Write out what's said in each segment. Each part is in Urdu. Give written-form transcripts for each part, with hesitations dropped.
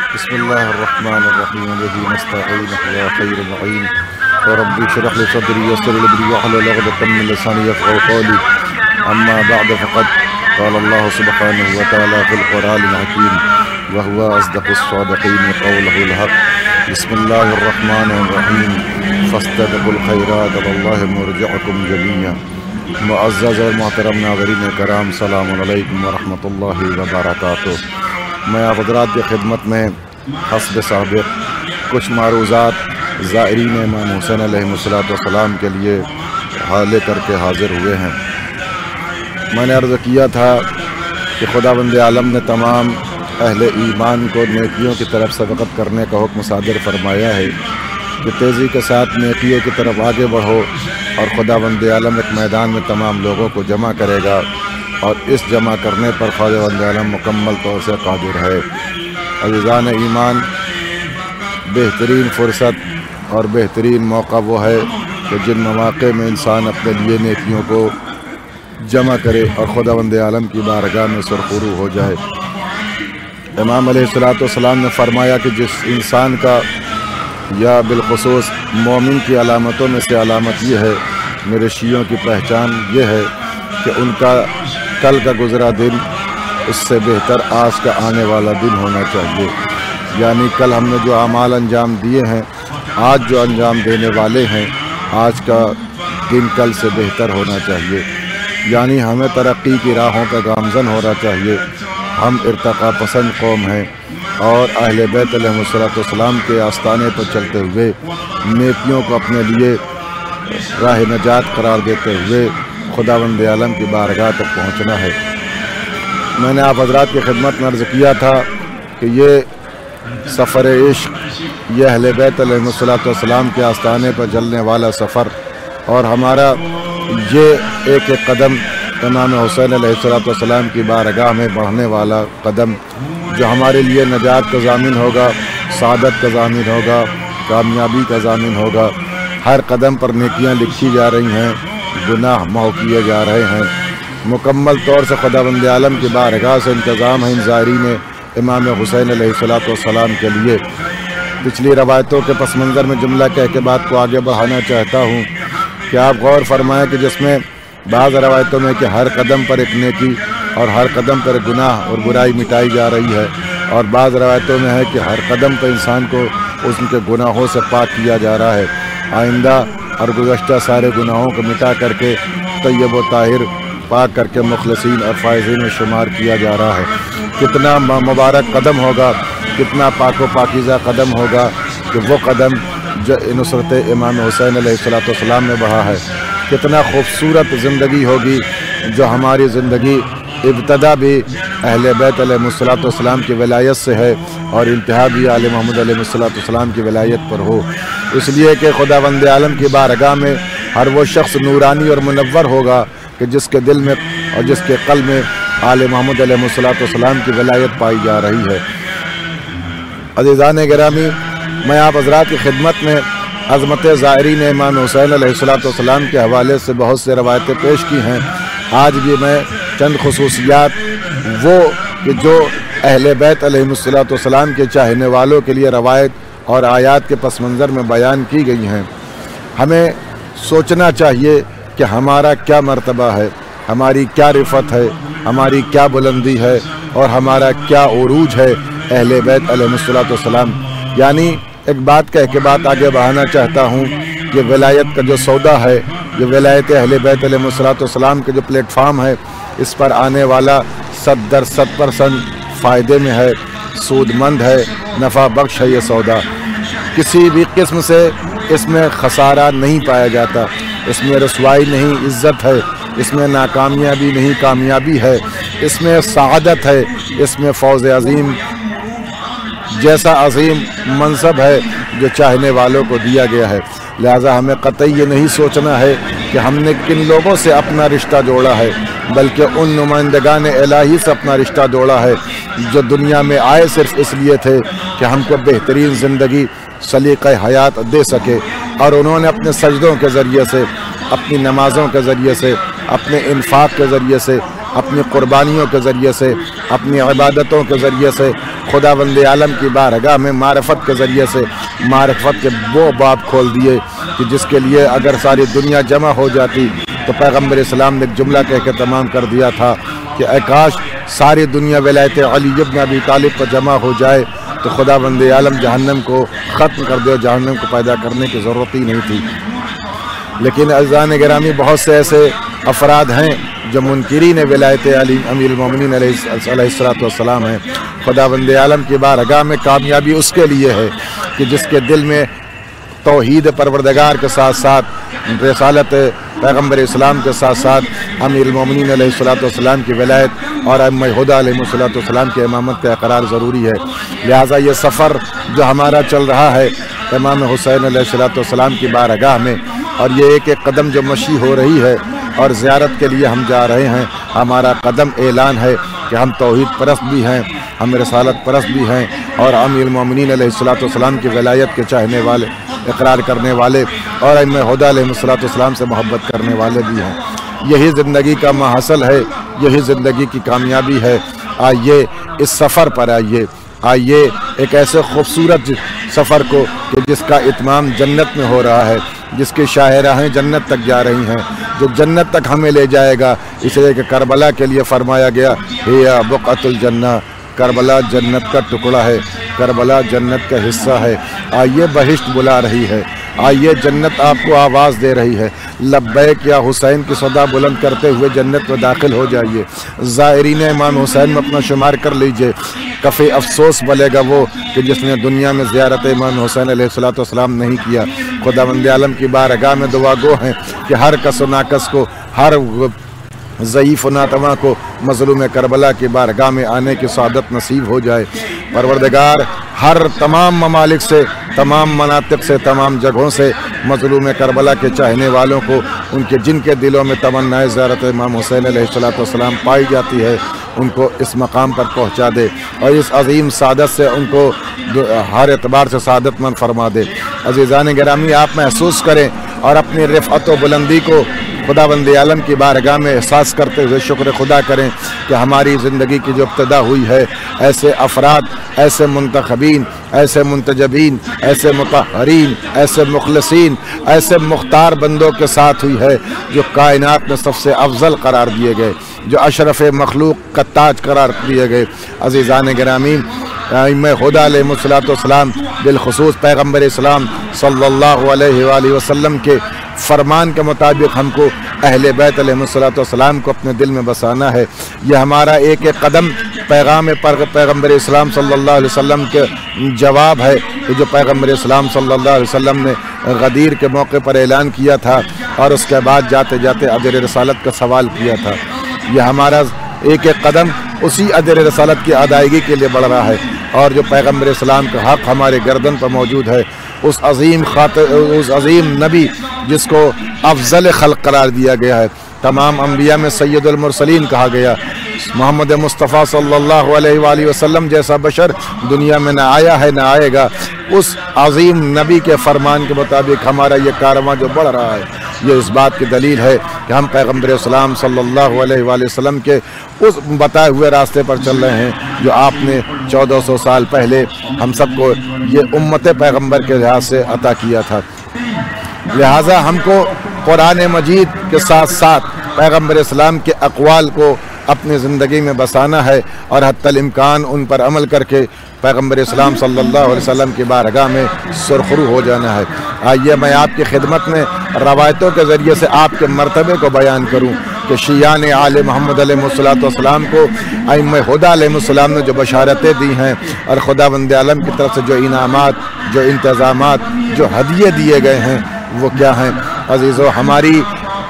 بسم الله الرحمن الرحيم به نستعين على خير العين وربي اشرح لي صدري ويسر لي امري واحلل عقدة من لساني يفقهوا قولي. اما بعد فقد قال الله سبحانه وتعالى في القرآن الحكيم وهو اصدق الصادقين قوله الحق. بسم الله الرحمن الرحيم فاستبقوا الخيرات والله مرجعكم جميعا. معزز اور محترم ناظرین کرام، السلام علیکم ورحمۃ اللہ وبرکاتہ۔ میں آپ حضرات کی خدمت میں حسب سابق کچھ معروضات زائرین امام حسین علیہ السلام کے لیے لے کر کے حاضر ہوئے ہیں۔ میں نے عرض کیا تھا کہ خداوند عالم نے تمام اہل ایمان کو نیکیوں کی طرف سبقت کرنے کا حکم صادر فرمایا ہے کہ تیزی کے ساتھ نیکیوں کی طرف آگے بڑھو، اور خداوند عالم ایک میدان میں تمام لوگوں کو جمع کرے گا، اور اس جمع کرنے پر خداوند عالم مکمل طور سے قادر ہے۔ عزیزان ایمان، بہترین فرصت اور بہترین موقع وہ ہے کہ جن مواقع میں انسان اپنے لیے نیکیوں کو جمع کرے اور خداوند عالم کی بارگاہ میں سرخرو ہو جائے۔ امام علیہ السلام نے فرمایا کہ جس انسان کا یا بالخصوص مومن کی علامتوں میں سے علامت یہ ہے، میرے شیعوں کی پہچان یہ ہے کہ ان کا کل کا گزرا دن اس سے بہتر آج کا آنے والا دن ہونا چاہیے۔ یعنی کل ہم نے جو اعمال انجام دیے ہیں، آج جو انجام دینے والے ہیں، آج کا دن کل سے بہتر ہونا چاہیے۔ یعنی ہمیں ترقی کی راہوں پہ گامزن ہونا چاہیے۔ ہم ارتقا پسند قوم ہیں، اور اہل بیت علیہ السلام کے آستانے پر چلتے ہوئے نیکیوں کو اپنے لیے راہ نجات قرار دیتے ہوئے خداوند عالم کی بارگاہ تک پہنچنا ہے۔ میں نے آپ حضرات کی خدمت میں عرض کیا تھا کہ یہ سفر عشق، یہ اہل بیت علیہ السلام کے آستانے پر چلنے والا سفر، اور ہمارا یہ ایک ایک قدم امام حسین علیہ السلام کی بارگاہ میں بڑھنے والا قدم، جو ہمارے لیے نجات کا ضامن ہوگا، سعادت کا ضامن ہوگا، کامیابی کا ضامن ہوگا۔ ہر قدم پر نیکیاں لکھی جا رہی ہیں، گناہ محو کیے جا رہے ہیں۔ مکمل طور سے خداوند عالم کی بارگاہ سے انتظام ہے ان زائرین امام حسین علیہ السلام کے لیے۔ پچھلی روایتوں کے پس منظر میں جملہ کہہ کے بات کو آگے بڑھانا چاہتا ہوں کہ آپ غور فرمائیں کہ جس میں بعض روایتوں میں کہ ہر قدم پر ایک نیکی اور ہر قدم پر گناہ اور برائی مٹائی جا رہی ہے، اور بعض روایتوں میں ہے کہ ہر قدم پر انسان کو اس کے گناہوں سے پاک کیا جا رہا ہے، آئندہ اور گزشتہ سارے گناہوں کو مٹا کر کے طیب و طاہر پاک کر کے مخلصین اور فائزین میں شمار کیا جا رہا ہے۔ کتنا مبارک قدم ہوگا، کتنا پاک و پاکیزہ قدم ہوگا کہ وہ قدم جو نصرت امام حسین علیہ السلام میں بڑھا ہے۔ کتنا خوبصورت زندگی ہوگی جو ہماری زندگی ابتدا بھی اہل بیت علیہ السلام کی ولایت سے ہے، اور انتہا بھی آل محمد علیہ السلام کی ولایت پر ہو۔ اس لیے کہ خداوند عالم کی بارگاہ میں ہر وہ شخص نورانی اور منور ہوگا کہ جس کے دل میں اور جس کے قلب میں آل محمد علیہ السلام کی ولایت پائی جا رہی ہے۔ عزیزان گرامی، میں آپ حضرات کی خدمت میں عظمت زائرین امام حسین علیہ السلام کے حوالے سے بہت سے روایتیں پیش کی ہیں۔ آج بھی میں چند خصوصیات وہ کہ جو اہل بیت علیہ السلام کے چاہنے والوں کے لیے روایت اور آیات کے پس منظر میں بیان کی گئی ہیں۔ ہمیں سوچنا چاہیے کہ ہمارا کیا مرتبہ ہے، ہماری کیا رفعت ہے، ہماری کیا بلندی ہے، اور ہمارا کیا عروج ہے اہل بیت علیہ السلام۔ یعنی ایک بات کہہ کے بات آگے بڑھانا چاہتا ہوں کہ ولایت کا جو سودا ہے، یہ ولایت اہل بیت علیہ السلام کے جو پلیٹ فارم ہے، اس پر آنے والا 100% فائدے میں ہے، سود مند ہے، نفع بخش ہے یہ سودا۔ کسی بھی قسم سے اس میں خسارہ نہیں پایا جاتا، اس میں رسوائی نہیں، عزت ہے، اس میں ناکامیابی نہیں، کامیابی ہے، اس میں سعادت ہے، اس میں فوز عظیم جیسا عظیم منصب ہے جو چاہنے والوں کو دیا گیا ہے۔ لہٰذا ہمیں قطعی یہ نہیں سوچنا ہے کہ ہم نے کن لوگوں سے اپنا رشتہ جوڑا ہے، بلکہ ان نمائندگان الہی سے اپنا رشتہ جوڑا ہے جو دنیا میں آئے صرف اس لیے تھے کہ ہم کو بہترین زندگی، سلیقہ حیات دے سکے، اور انہوں نے اپنے سجدوں کے ذریعے سے، اپنی نمازوں کے ذریعے سے، اپنے انفاق کے ذریعے سے اپنی قربانیوں کے ذریعے سے، اپنی عبادتوں کے ذریعے سے خداوند عالم کی بارگاہ میں معرفت کے ذریعے سے معرفت کے وہ باب کھول دیے کہ جس کے لیے اگر ساری دنیا جمع ہو جاتی تو پیغمبر اسلام نے ایک جملہ کہہ کے تمام کر دیا تھا کہ اے کاش ساری دنیا ولایت علی ابن ابی طالب پر جمع ہو جائے تو خداوند عالم جہنم کو ختم کر دے، جہنم کو پیدا کرنے کی ضرورت ہی نہیں تھی۔ لیکن عزیزان گرامی، بہت سے ایسے افراد ہیں جو منکرین ولایت علی امیر المومنین علیہ السلام ہیں۔ خداوند عالم کی بارگاہ میں کامیابی اس کے لیے ہے کہ جس کے دل میں توحید پروردگار کے ساتھ ساتھ رسالت پیغمبر اسلام کے ساتھ ساتھ امیر المومنین علیہ السلام کی ولایت اور ائمہ ہدی علیہ السلام کی امامت کا اقرار ضروری ہے۔ لہٰذا یہ سفر جو ہمارا چل رہا ہے امام حسین علیہ السلام کی بارگاہ میں، اور یہ ایک ایک قدم جو مشی ہو رہی ہے اور زیارت کے لیے ہم جا رہے ہیں، ہمارا قدم اعلان ہے کہ ہم توحید پرست بھی ہیں، ہم رسالت پرست بھی ہیں، اور امیر المومنین علیہ السلام کی ولایت کے چاہنے والے، اقرار کرنے والے، اور ائمہ ہدی علیہ السلام سے محبت کرنے والے بھی ہیں۔ یہی زندگی کا محاصل ہے، یہی زندگی کی کامیابی ہے۔ آئیے اس سفر پر آئیے ایک ایسے خوبصورت سفر کو کہ جس کا اتمام جنت میں ہو رہا ہے، جس کی شاہراہیں جنت تک جا رہی ہیں، جو جنت تک ہمیں لے جائے گا، اس لیے کہ کربلا کے لیے فرمایا گیا ہیا بقعۃ الجنہ، کربلا جنت کا ٹکڑا ہے، کربلا جنت کا حصہ ہے۔ آئیے بہشت بلا رہی ہے، آئیے جنت آپ کو آواز دے رہی ہے، لبیک یا حسین کی صدا بلند کرتے ہوئے جنت میں داخل ہو جائیے۔ زائرین امام حسین میں اپنا شمار کر لیجئے۔ کفی افسوس بلے گا وہ کہ جس نے دنیا میں زیارت امام حسین علیہ السلام نہیں کیا۔ خداوند عالم کی بارگاہ میں دعا گو ہیں کہ ہر کس و ناکس کو، ہر ضعیف و ناتواں کو مظلوم کربلا کی بارگاہ میں آنے کی سعادت نصیب ہو جائے۔ پروردگار ہر تمام ممالک سے، تمام مناطق سے، تمام جگہوں سے مظلوم کربلا کے چاہنے والوں کو، ان کے جن کے دلوں میں تمنا زیارت امام حسین علیہ السلام پائی جاتی ہے، ان کو اس مقام پر پہنچا دے اور اس عظیم سعادت سے ان کو ہر اعتبار سے سعادت مند فرما دے۔ عزیزان گرامی، آپ محسوس کریں اور اپنی رفعت و بلندی کو خداوند عالم کی بارگاہ میں احساس کرتے ہوئے شکر خدا کریں کہ ہماری زندگی کی جو ابتدا ہوئی ہے ایسے افراد، ایسے منتخبین، ایسے منتجبین، ایسے مطہرین، ایسے مخلصین، ایسے مختار بندوں کے ساتھ ہوئی ہے جو کائنات میں سب سے افضل قرار دیے گئے، جو اشرف مخلوق کا تاج قرار دیے گئے۔ عزیزان گرامی، ائمہ ہدی علیہ السلام، بالخصوص پیغمبر اسلام صلی اللہ علیہ وآلہ وسلم کے فرمان کے مطابق ہم کو اہل بیت علیہ السلام کو اپنے دل میں بسانا ہے۔ یہ ہمارا ایک ایک قدم پیغام پیغمبر اسلام صلی اللہ علیہ وسلم کے جواب ہے کہ جو پیغمبر اسلام صلی اللہ علیہ وسلم نے غدیر کے موقع پر اعلان کیا تھا اور اس کے بعد جاتے جاتے اجر رسالت کا سوال کیا تھا۔ یہ ہمارا ایک ایک قدم اسی اجر رسالت کی ادائیگی کے لیے بڑھ رہا ہے، اور جو پیغمبر اسلام کا حق ہمارے گردن پر موجود ہے، اس عظیم نبی جس کو افضل خلق قرار دیا گیا ہے، تمام انبیاء میں سید المرسلین کہا گیا، محمد مصطفیٰ صلی اللہ علیہ وآلہ وسلم جیسا بشر دنیا میں نہ آیا ہے نہ آئے گا، اس عظیم نبی کے فرمان کے مطابق ہمارا یہ کارواں جو بڑھ رہا ہے، یہ اس بات کی دلیل ہے کہ ہم پیغمبر اسلام صلی اللہ علیہ وآلہ وسلم کے اس بتائے ہوئے راستے پر چل رہے ہیں جو آپ نے 1400 سال پہلے ہم سب کو یہ امت پیغمبر کے لحاظ سے عطا کیا تھا۔ لہٰذا ہم کو قرآن مجید کے ساتھ ساتھ پیغمبر اسلام کے اقوال کو اپنی زندگی میں بسانا ہے اور حتی الامکان ان پر عمل کر کے پیغمبر اسلام صلی اللہ علیہ وسلم کی بارگاہ میں سرخرو ہو جانا ہے۔ آئیے میں آپ کی خدمت میں روایتوں کے ذریعے سے آپ کے مرتبے کو بیان کروں کہ شیعان آل محمد علیہ السلام کو ائمہ ہدی علیہ السلام نے جو بشارتیں دی ہیں اور خداوند عالم کی طرف سے جو انعامات، جو انتظامات، جو ہدیے دیے گئے ہیں وہ کیا ہیں؟ عزیزو،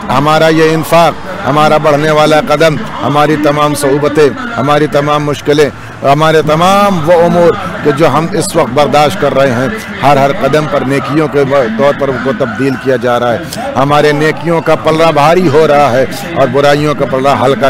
ہمارا یہ انفاق، ہمارا بڑھنے والا قدم، ہماری تمام صعوبتیں، ہماری تمام مشکلیں، ہمارے تمام وہ امور کہ جو ہم اس وقت برداشت کر رہے ہیں، ہر قدم پر نیکیوں کے طور پر کو تبدیل کیا جا رہا ہے۔ ہمارے نیکیوں کا پلڑا بھاری ہو رہا ہے اور برائیوں کا پلڑا ہلکا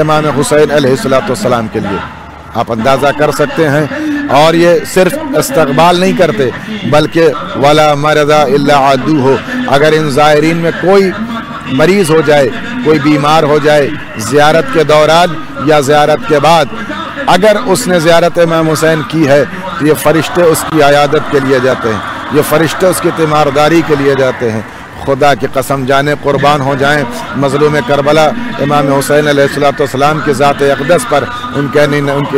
امام حسین علیہ السلام کے لیے۔ آپ اندازہ کر سکتے ہیں، اور یہ صرف استقبال نہیں کرتے بلکہ ولا مرض الا عدوہ، اگر ان زائرین میں کوئی مریض ہو جائے، کوئی بیمار ہو جائے زیارت کے دوران یا زیارت کے بعد، اگر اس نے زیارت امام حسین کی ہے تو یہ فرشتے اس کی عیادت کے لیے جاتے ہیں، یہ فرشتے اس کی تیمارداری کے لیے جاتے ہیں۔ خدا کی قسم جانے قربان ہو جائیں مظلوم کربلا امام حسین علیہ السلام کی ذات اقدس پر، ان کے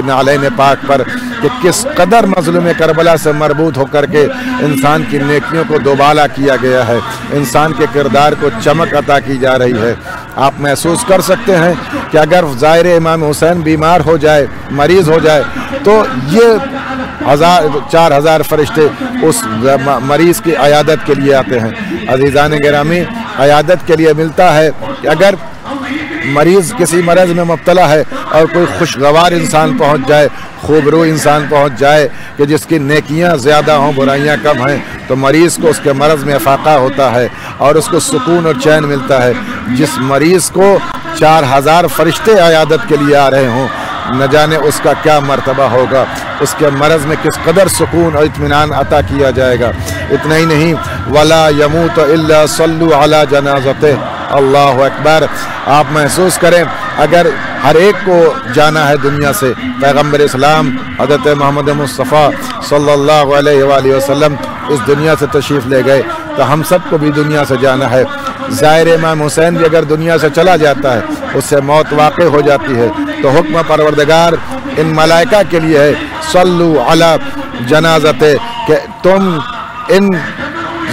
نعلین پاک پر، کہ کس قدر مظلوم کربلا سے مربوط ہو کر کے انسان کی نیکیوں کو دوبالا کیا گیا ہے، انسان کے کردار کو چمک عطا کی جا رہی ہے۔ آپ محسوس کر سکتے ہیں کہ اگر زائر امام حسین بیمار ہو جائے، مریض ہو جائے، تو یہ 4000 فرشتے اس مریض کی عیادت کے لیے آتے ہیں۔ عزیزان گرامی، عیادت کے لیے ملتا ہے کہ اگر مریض کسی مرض میں مبتلا ہے اور کوئی خوشگوار انسان پہنچ جائے، خوبرو انسان پہنچ جائے کہ جس کی نیکیاں زیادہ ہوں برائیاں کم ہیں، تو مریض کو اس کے مرض میں افاقہ ہوتا ہے اور اس کو سکون اور چین ملتا ہے۔ جس مریض کو 4000 فرشتے عیادت کے لیے آ رہے ہوں، نہ جانے اس کا کیا مرتبہ ہوگا، اس کے مرض میں کس قدر سکون اور اطمینان عطا کیا جائے گا۔ اتنا ہی نہیں، وَلَا يَمُوتَ إِلَّا صَلُّوا عَلَى جَنَازَتِهِ، اللہ اکبر۔ آپ محسوس کریں، اگر ہر ایک کو جانا ہے دنیا سے، پیغمبر اسلام حضرت محمد مصطفیٰ صلی اللہ علیہ وآلہ وسلم اس دنیا سے تشریف لے گئے، تو ہم سب کو بھی دنیا سے جانا ہے۔ زائر امام حسین بھی اگر دنیا سے چلا جاتا ہے، اس سے موت واقع ہو جاتی ہے، تو حکم پروردگار ان ملائکہ کے لیے ہے، صلو علی جنازت، کہ تم ان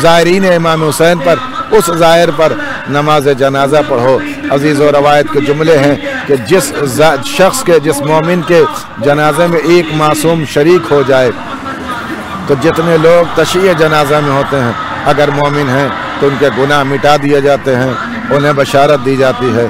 زائرین امام حسین پر، اس زائر پر نماز جنازہ پڑھو۔ عزیز و روایت کے جملے ہیں کہ جس شخص کے، جس مومن کے جنازے میں ایک معصوم شریک ہو جائے، تو جتنے لوگ تشییع جنازہ میں ہوتے ہیں اگر مومن ہیں تو ان کے گناہ مٹا دیے جاتے ہیں، انہیں بشارت دی جاتی ہے۔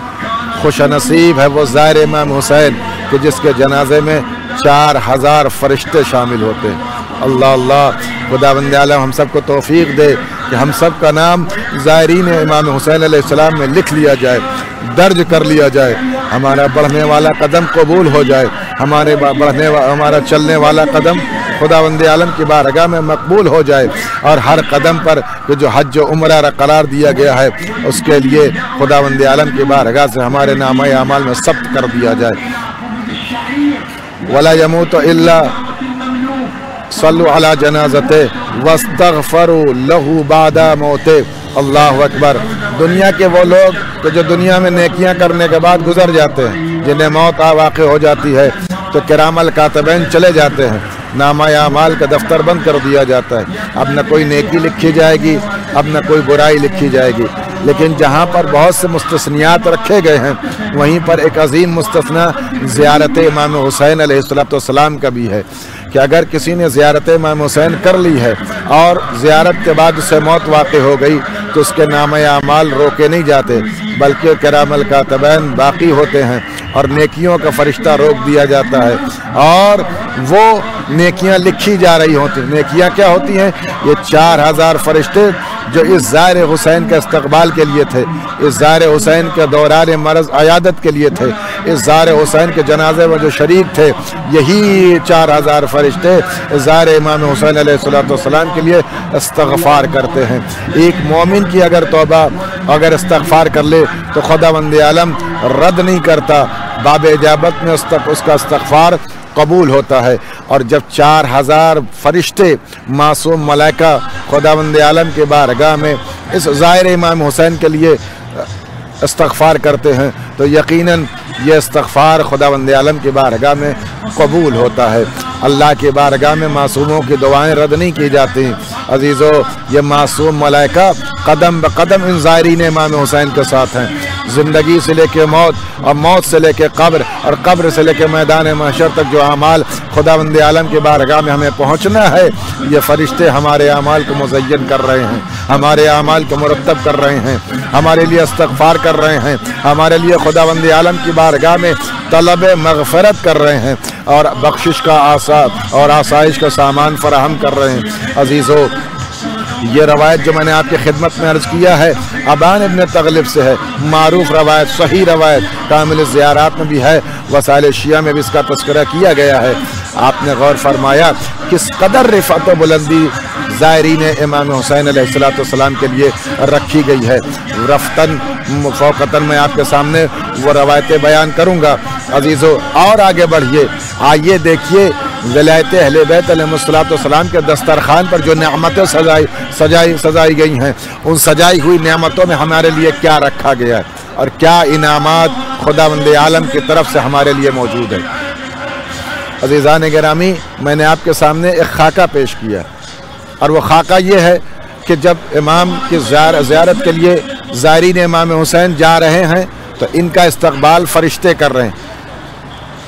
خوش نصیب ہے وہ زائر امام حسین کہ جس کے جنازے میں 4000 فرشتے شامل ہوتے ہیں۔ اللہ اللہ، خداوند عالم ہم سب کو توفیق دے کہ ہم سب کا نام زائرین امام حسین علیہ السلام میں لکھ لیا جائے، درج کر لیا جائے، ہمارا بڑھنے والا قدم قبول ہو جائے، ہمارا چلنے والا قدم خداوند عالم کی بارگاہ میں مقبول ہو جائے، اور ہر قدم پر کہ جو حج و عمرہ قرار دیا گیا ہے اس کے لیے خداوند عالم کی بارگاہ سے ہمارے نامہ اعمال میں ثبت کر دیا جائے۔ وَلَا يَمُوتُ إِلَّا صلوا علی جنازتہ واستغفروا لہ بعد موتہ۔ اللہ اکبر۔ دنیا کے وہ لوگ کہ جو دنیا میں نیکیاں کرنے کے بعد گزر جاتے ہیں، جنہیں موت واقع ہو جاتی ہے، تو کرام الکاتبین چلے جاتے ہیں، نامہ اعمال کا دفتر بند کر دیا جاتا ہے، اب نہ کوئی نیکی لکھی جائے گی، اب نہ کوئی برائی لکھی جائے گی۔ لیکن جہاں پر بہت سے مستثنیات رکھے گئے ہیں، وہیں پر ایک عظیم مستثنی زیارت امام حسین علیہ السلام کا بھی ہے، کہ اگر کسی نے زیارت امام حسین کر لی ہے اور زیارت کے بعد اسے موت واقع ہو گئی، تو اس کے نامہ اعمال روکے نہیں جاتے، بلکہ کرام الکاتبین باقی ہوتے ہیں اور نیکیوں کا فرشتہ روک دیا جاتا ہے، اور وہ نیکیاں لکھی جا رہی ہوتی ہیں۔ نیکیاں کیا ہوتی ہیں؟ یہ 4000 فرشتے جو اس زائر حسین کا استقبال کے لیے تھے، اس زائر حسین کے دوران مرض عیادت کے لیے تھے، اس زائر حسین کے جنازے میں جو شریک تھے، یہی 4000 فرشتے زائر امام حسین علیہ السلام کے لیے استغفار کرتے ہیں۔ ایک مومن کی اگر توبہ اگر استغفار کر لے تو خداوند عالم رد نہیں کرتا، باب اجابت میں اس کا استغفار قبول ہوتا ہے۔ اور جب 4000 فرشتے معصوم ملائکہ خداوند عالم کے بارگاہ میں اس زائر امام حسین کے لیے استغفار کرتے ہیں، تو یقیناً یہ استغفار خداوند عالم کی بارگاہ میں قبول ہوتا ہے۔ اللہ کی بارگاہ میں معصوموں کی دعائیں رد نہیں کی جاتی۔ عزیزو، یہ معصوم ملائکہ قدم بقدم ان زائرین امام حسین کے ساتھ ہیں، زندگی سے لے کے موت، اور موت سے لے کے قبر، اور قبر سے لے کے میدان محشر تک جو اعمال خداوند عالم کی بارگاہ میں ہمیں پہنچنا ہے، یہ فرشتے ہمارے اعمال کو مزین کر رہے ہیں، ہمارے اعمال کو مرتب کر رہے ہیں، ہمارے لیے استغفار کر رہے ہیں، ہمارے لیے خداوند عالم کی بارگاہ میں طلب مغفرت کر رہے ہیں، اور بخشش کا اور آسائش کا سامان فراہم کر رہے ہیں۔ عزیزو، یہ روایت جو میں نے آپ کی خدمت میں عرض کیا ہے ابان ابن تغلب سے ہے، معروف روایت، صحیح روایت، کامل الزیارات میں بھی ہے، وسائل شیعہ میں بھی اس کا تذکرہ کیا گیا ہے۔ آپ نے غور فرمایا کس قدر رفعت و بلندی زائرین امام حسین علیہ السلام کے لیے رکھی گئی ہے۔ رفتن فوقتاً میں آپ کے سامنے وہ روایتیں بیان کروں گا۔ عزیزو اور آگے بڑھیے، آئیے دیکھیے ولایت اہل بیت علیہ السلام کے دسترخوان پر جو نعمتیں سجائی گئی ہیں، ان سجائی ہوئی نعمتوں میں ہمارے لیے کیا رکھا گیا ہے اور کیا انعامات خداوند عالم کی طرف سے ہمارے لیے موجود ہے۔ عزیزان گرامی، میں نے آپ کے سامنے ایک خاکہ پیش کیا اور وہ خاکہ یہ ہے کہ جب امام کی زیارت کے لیے زائرین امام حسین جا رہے ہیں تو ان کا استقبال فرشتے کر رہے ہیں،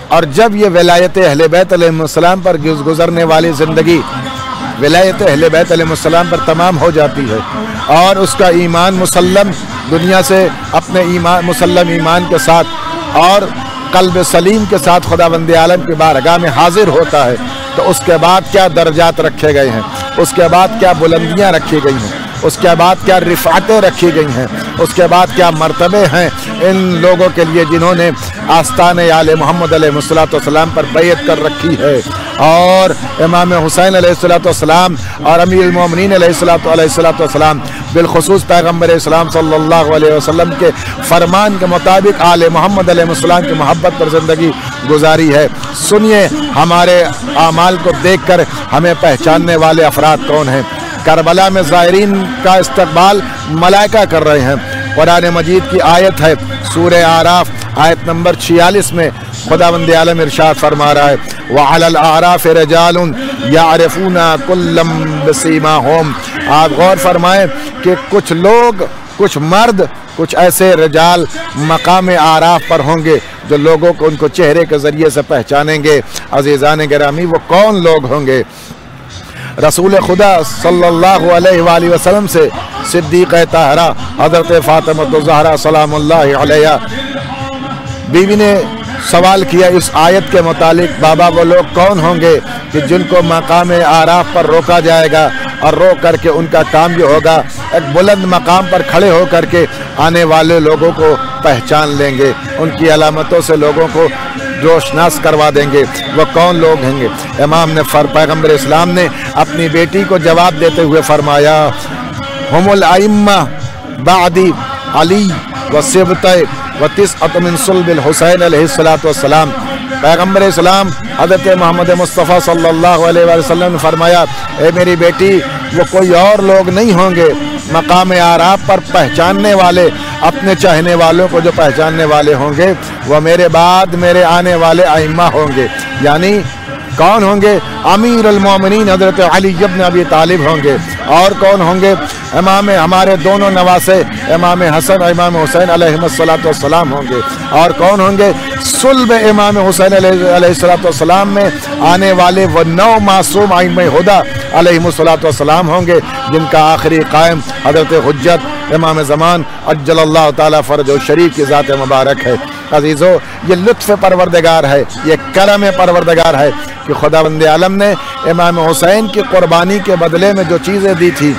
اور جب یہ ولایت اہل بیت علیہ السلام پر گزرنے والی زندگی ولایت اہل بیت علیہ السلام پر تمام ہو جاتی ہے اور اس کا ایمان مسلم دنیا سے اپنے مسلم ایمان کے ساتھ اور قلب سلیم کے ساتھ خداوند عالم کی بارگاہ میں حاضر ہوتا ہے، تو اس کے بعد کیا درجات رکھے گئے ہیں، اس کے بعد کیا بلندیاں رکھی گئی ہیں، اس کے بعد کیا رفعتیں رکھی گئی ہیں، اس کے بعد کیا مرتبے ہیں ان لوگوں کے لیے جنہوں نے آستان آل محمد علیہ السلام پر بیعت کر رکھی ہے، اور امام حسین علیہ السلام اور امیر المومنین علیہ السلام بالخصوص پیغمبر اسلام صلی اللہ علیہ وسلم کے فرمان کے مطابق آل محمد علیہ السلام کی محبت پر زندگی گزاری ہے۔ سنیے ہمارے اعمال کو دیکھ کر ہمیں پہچاننے والے افراد کون ہیں۔ کربلا میں زائرین کا استقبال ملائکہ کر رہے ہیں۔ قرآن مجید کی آیت ہے سورہ اعراف آیت نمبر 46 میں خداوند عالم ارشاد فرما رہا ہے وَعَلَى الْأَعْرَافِ رِجَالٌ يَعْرِفُونَ كُلًّا بِسِيمَاهُمْ۔ آپ غور فرمائیں کہ کچھ لوگ، کچھ مرد، کچھ ایسے رجال مقام اعراف پر ہوں گے جو لوگوں کو ان کو چہرے کے ذریعے سے پہچانیں گے۔ عزیزان گرامی، وہ کون لوگ ہوں گے؟ رسول خدا صلی اللہ علیہ وآلہ وسلم سے صدیقہ طاہرہ حضرت فاطمہ الزہرا سلام اللہ علیہا بیوی نے سوال کیا اس آیت کے متعلق، بابا وہ لوگ کون ہوں گے کہ جن کو مقام اعراف پر روکا جائے گا اور روک کر کے ان کا کام یہ ہوگا ایک بلند مقام پر کھڑے ہو کر کے آنے والے لوگوں کو پہچان لیں گے، ان کی علامتوں سے لوگوں کو روشناس کروا دیں گے۔ وہ کون لوگ ہیں گے؟ امام نے پیغمبر اسلام نے اپنی بیٹی کو جواب دیتے ہوئے فرمایا ہم الائمہ بعدی علی و سبط و تسعۃ من صلب الحسین علیہ السلام۔ پیغمبر اسلام حضرت محمد مصطفیٰ صلی اللہ علیہ وآلہ وسلم نے فرمایا اے میری بیٹی، وہ کوئی اور لوگ نہیں ہوں گے مقام اعراف پر پہچاننے والے، اپنے چاہنے والوں کو جو پہچاننے والے ہوں گے وہ میرے بعد میرے آنے والے ائمہ ہوں گے۔ یعنی کون ہوں گے؟ امیر المومنین حضرت علی بن ابی طالب ہوں گے۔ اور کون ہوں گے؟ امام ہمارے دونوں نواسے امام حسن اور امام حسین علیہ السلام ہوں گے۔ اور کون ہوں گے؟ صلب امام حسین علیہ السلام میں آنے والے وہ 9 معصوم ائمہ ہدی علیہ السلام ہوں گے، جن کا آخری قائم حضرت حجت امام زمان عجل اللہ تعالیٰ فرج و شریف کی ذات مبارک ہے۔ عزیزو، یہ لطف پروردگار ہے، یہ کرم پروردگار ہے کہ خداوند عالم نے امام حسین کی قربانی کے بدلے میں جو چیزیں دی تھی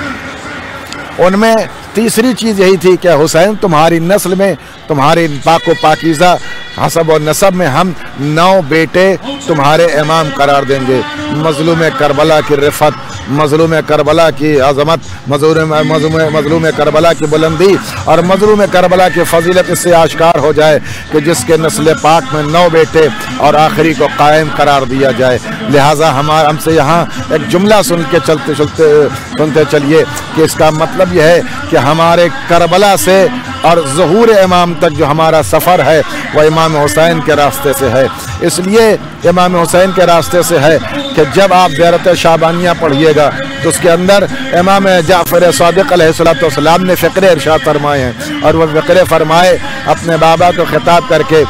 ان میں تیسری چیز یہی تھی کہ حسین تمہاری نسل میں، تمہاری پاک و پاکیزہ حسب و نسب میں ہم 9 بیٹے تمہارے امام قرار دیں گے۔ مظلوم کربلا کی رفعت، مظلوم کربلا کی عظمت، مظلوم کربلا کی بلندی اور مظلوم کربلا کی فضیلت اس سے آشکار ہو جائے کہ جس کے نسل پاک میں 9 بیٹے اور آخری کو قائم قرار دیا جائے۔ لہٰذا ہم سے یہاں ایک جملہ سنتے چلیے کہ اس کا مطلب یہ ہے کہ ہمارے کربلا سے اور ظہور امام تک جو ہمارا سفر ہے وہ امام حسین کے راستے سے ہے۔ اس لیے امام حسین کے راستے سے ہے کہ جب آپ زیارت شعبانیہ پڑھیے گا تو اس کے اندر امام جعفر صادق علیہ السلام نے فقرے ارشاد فرمائے ہیں، اور وہ فقرے فرمائے اپنے بابا کو خطاب کر کے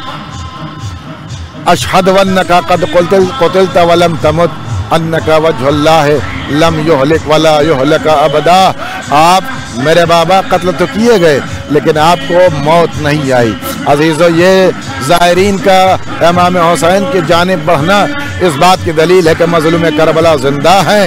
اشہد وانک قد قتلت ولم تمت انک وجہ اللہ لم یہلک ولا یہلک ابدا۔ آپ میرے بابا قتل تو کیے گئے لیکن آپ کو موت نہیں آئی۔ عزیزو، یہ زائرین کا امام حسین کی جانب بڑھنا اس بات کی دلیل ہے کہ مظلوم کربلا زندہ ہیں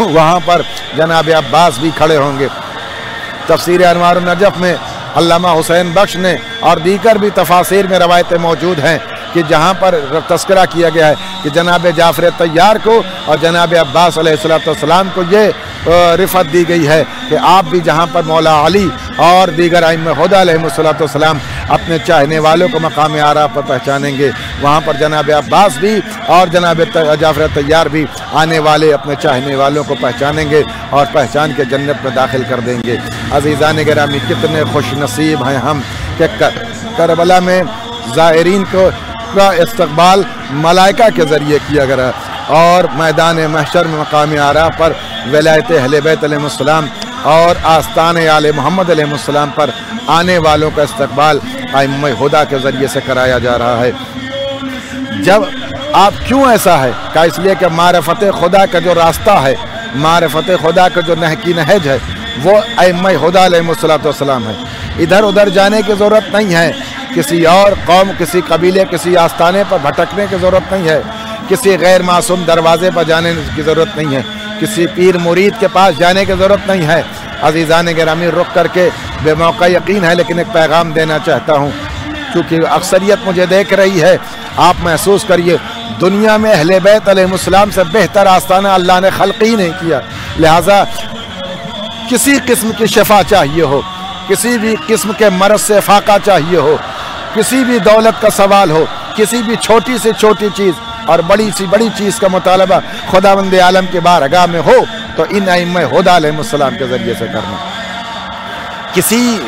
وہاں پر جناب عباس بھی کھڑے ہوں گے۔ تفسیر انوار النجف میں علامہ حسین بخش نے اور دیگر بھی تفاسیر میں روایتیں موجود ہیں کہ جہاں پر تذکرہ کیا گیا ہے کہ جناب جعفر طیار کو اور جناب عباس علیہ السلام کو یہ رفعت دی گئی ہے کہ آپ بھی جہاں پر مولا علی اور دیگر ائمہ ہدی علیہ السلام اپنے چاہنے والوں کو مقام اعریٰ پر پہچانیں گے، وہاں پر جناب عباس بھی اور جناب جعفر طیار بھی آنے والے اپنے چاہنے والوں کو پہچانیں گے اور پہچان کے جنت میں داخل کر دیں گے۔ عزیزان گرامی، کتنے خوش نصیب ہیں ہم کہ کربلا میں زائرین کا استقبال ملائکہ کے ذریعے کیا گیا اور میدان محشر میں مقام اعریٰ پر ولایت اہل بیت علیہ السلام اور آستان آل محمد علیہ السلام پر آنے والوں کا استقبال ائمہ ہدی کے ذریعے سے کرایا جا رہا ہے۔ جب آپ کیوں ایسا ہے کہ اس لیے کہ معرفت خدا کا جو راستہ ہے، معرفت خدا کا جو نہج ہے وہ ائمہ ہدی علیہ السلام ہے۔ ادھر ادھر جانے کی ضرورت نہیں ہے، کسی اور قوم، کسی قبیلے، کسی آستانے پر بھٹکنے کی ضرورت نہیں ہے، کسی غیر معصوم دروازے پر جانے کی ضرورت نہیں ہے، کسی پیر مرید کے پاس جانے کی ضرورت نہیں ہے۔ عزیزان گرامی، رک کر کے بے موقع یقین ہے لیکن ایک پیغام دینا چاہتا ہوں، کیونکہ اکثریت مجھے دیکھ رہی ہے۔ آپ محسوس کریے، دنیا میں اہل بیت علیہ السلام سے بہتر آستانہ اللہ نے خلق ہی نہیں کیا، لہٰذا کسی قسم کی شفا چاہیے ہو، کسی بھی قسم کے مرض سے فاقہ چاہیے ہو، کسی بھی دولت کا سوال ہو، کسی بھی چھوٹی سے چھوٹی چیز اور بڑی سی بڑی چیز کا مطالبہ خداوند عالم کے بارگاہ میں ہو تو ان ائمہ ہدی علیہ السلام کے ذریعے سے کرنا۔ کسی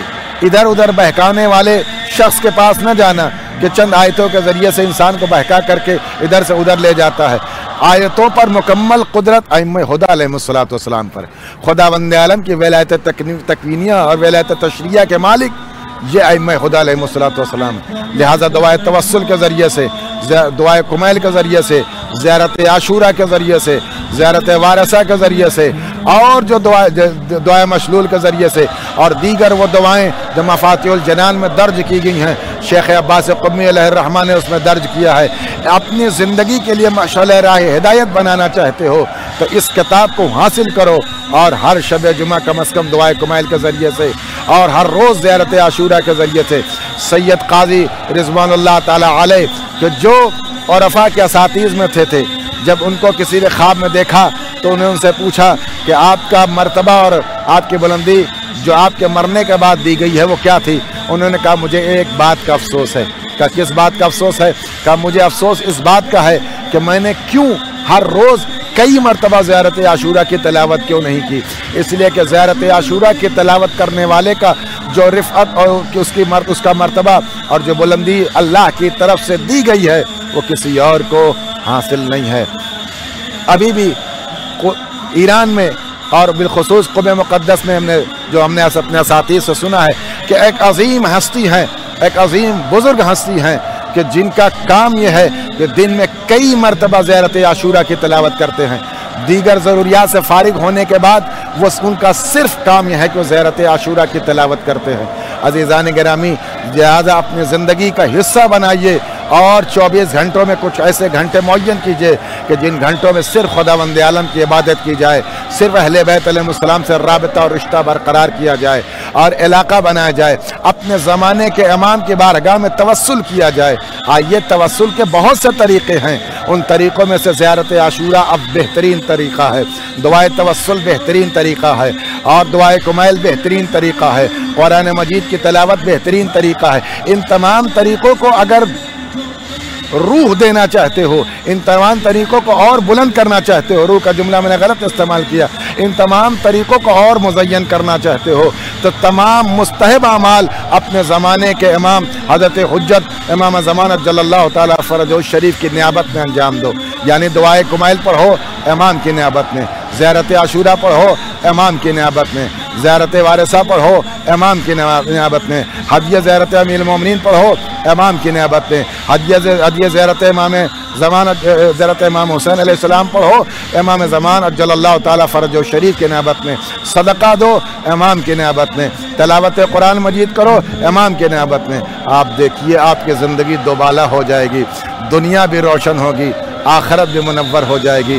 ادھر ادھر بہکانے والے شخص کے پاس نہ جانا کہ چند آیتوں کے ذریعے سے انسان کو بہکا کر کے ادھر سے ادھر لے جاتا ہے۔ آیتوں پر مکمل قدرت ائمہ ہدی علیہ السلام پر، خداوند عالم کی ولایت تکوینیہ اور ولایت تشریعہ کے مالک یہ ائمہ ہدی علیہ السلام، لہٰذا دعائے توسل کے ذریعے سے، دعائے کمیل کے ذریعے سے، زیارت عاشورہ کے ذریعے سے، زیارت وارثہ کے ذریعے سے اور جو دعائے مشلول کے ذریعے سے اور دیگر وہ دعائیں جو مفاتیح الجنان میں درج کی گئی ہیں، شیخ عباس قمی علیہ الرحمہ نے اس میں درج کیا ہے۔ اپنی زندگی کے لیے مشعل راہ ہدایت بنانا چاہتے ہو تو اس کتاب کو حاصل کرو اور ہر شب جمعہ کم از کم دعائے کمیل کے ذریعے سے اور ہر روز زیارت عاشورہ کے ذریعے سے سید قاضی رضوان اللہ تعالی علیہ کہ جو عرفاء کے اساتذہ میں تھے، جب ان کو کسی نے خواب میں دیکھا تو انہیں ان سے پوچھا کہ آپ کا مرتبہ اور آپ کی بلندی جو آپ کے مرنے کے بعد دی گئی ہے وہ کیا تھی؟ انہوں نے کہا مجھے ایک بات کا افسوس ہے۔ کہا کس بات کا افسوس ہے؟ کہا مجھے افسوس اس بات کا ہے کہ میں نے کیوں ہر روز کئی مرتبہ زیارت عاشورہ کی تلاوت کیوں نہیں کی، اس لیے کہ زیارت عاشورہ کی تلاوت کرنے والے کا جو رفعت اور اس کا مرتبہ اور جو بلندی اللہ کی طرف سے دی گئی ہے وہ کسی اور کو حاصل نہیں ہے۔ ابھی بھی ایران میں اور بالخصوص قم مقدس میں ہم نے اپنے اساتذہ سے سنا ہے کہ ایک عظیم ہستی ہے، ایک عظیم بزرگ ہستی ہیں کہ جن کا کام یہ ہے کہ دن میں کئی مرتبہ زیارت عاشورہ کی تلاوت کرتے ہیں، دیگر ضروریات سے فارغ ہونے کے بعد ان کا صرف کام یہ ہے کہ وہ زیارت عاشورہ کی تلاوت کرتے ہیں۔ عزیزان گرامی، لہٰذا اپنی زندگی کا حصہ بنائیے اور 24 گھنٹوں میں کچھ ایسے گھنٹے معین کیجئے کہ جن گھنٹوں میں صرف خداوند عالم کی عبادت کی جائے، صرف اہل بیت علیہ السلام سے رابطہ اور رشتہ برقرار کیا جائے اور علاقہ بنایا جائے، اپنے زمانے کے امام کی بارگاہ میں توسل کیا جائے۔ آئیے، توسل کے بہت سے طریقے ہیں، ان طریقوں میں سے زیارت عاشورہ اب بہترین طریقہ ہے، دعائے توسل بہترین طریقہ ہے اور دعائے کمیل بہترین طریقہ ہے، قرآن مجید کی تلاوت بہترین طریقہ ہے۔ ان تمام طریقوں کو اگر روح دینا چاہتے ہو، ان تمام طریقوں کو اور بلند کرنا چاہتے ہو، روح کا جملہ میں نے غلط استعمال کیا، ان تمام طریقوں کو اور مزین کرنا چاہتے ہو تو تمام مستحب اعمال اپنے زمانے کے امام حضرت حجت امام زمانہ جل اللہ تعالیٰ فرجہ الشریف کی نیابت میں انجام دو، یعنی دعائے کمیل پڑھو امام کی نیابت میں، زیارت عاشورہ پڑھو امام کی نیابت میں، زیارت وارثہ پڑھو امام کی نیابت میں، ہدیہ زیارت امیر المومنین پڑھو امام کی نیابت میں، ہدیہ زیارت امام زمان زیارت امام حسین علیہ السلام پڑھو امام زمان اجل اللہ تعالیٰ فرج و شریف کی نیابت میں، صدقہ دو امام کی نیابت میں، تلاوت قرآن مجید کرو امام کی نیابت میں۔ آپ دیکھیے آپ کی زندگی دوبالا ہو جائے گی، دنیا بھی روشن ہوگی، آخرت بھی منور ہو جائے گی،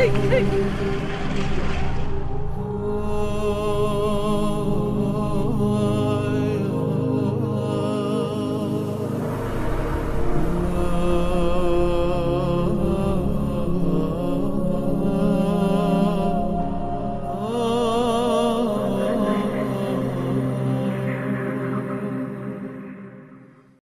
Hey!